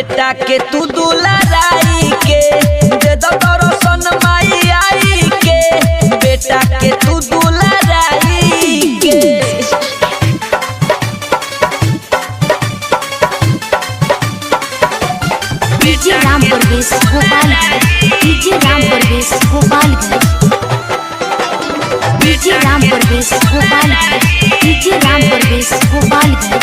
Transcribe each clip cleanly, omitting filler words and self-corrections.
बेटा के तू दुलाराई के दे दो दर्शन माई आई के बेटा के तू दुलाराई के। DJ Ram Parvesh Gopalganj, DJ Ram Parvesh Gopalganj, DJ Ram Parvesh Gopalganj, DJ Ram Parvesh Gopalganj.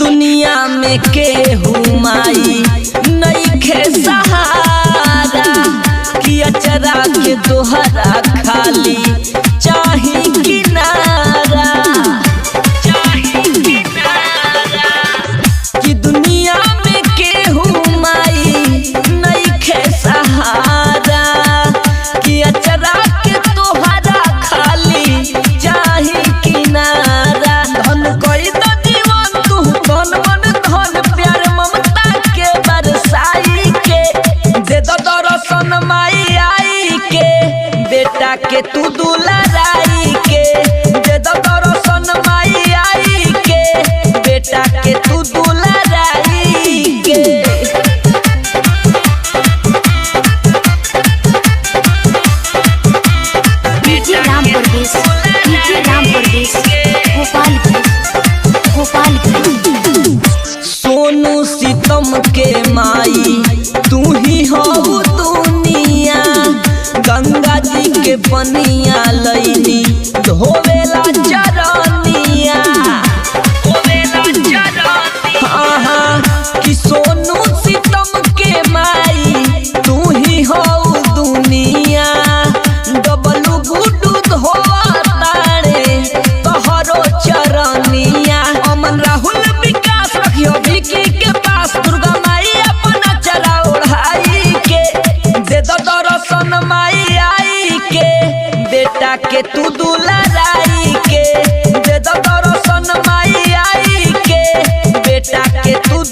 दुनिया में केहू माई नइखे सहारा कि अचरा के दोहरा खाली चाही किनारा कि दुनिया में केहू माई नइखे सहारा कि अचरा के दोहरा खाली चाही किनारा। धन कोई तो जीवन तू धन मन धन प्यार ममता के बरसाई के दे दो दर्शन माई आई के बेटा के तू दुलाराई के दे दो दर्शन माई आई के बेटा के तू दुलाराई के। DJ Ram Parvesh, DJ Ram Parvesh Gopalganj, Gopalganj. सोनू सीतम के माई तू ही हो दुनिया गंगा जी के पनिया लईनी धोवेला चरनिया कि सोनू सीतम के माई तू ही हो दुनिया डबलू गुडू धोवा तारे तोहरो चरनिया। अमन राहुल विकास रखियो विकी के पास दुर्गा माई अपना चरा ओढ़ाई के दे दो दर्शन माई आई के बेटा के तू दुलाराई के दे दो दर्शन माई आई के बेटा के तू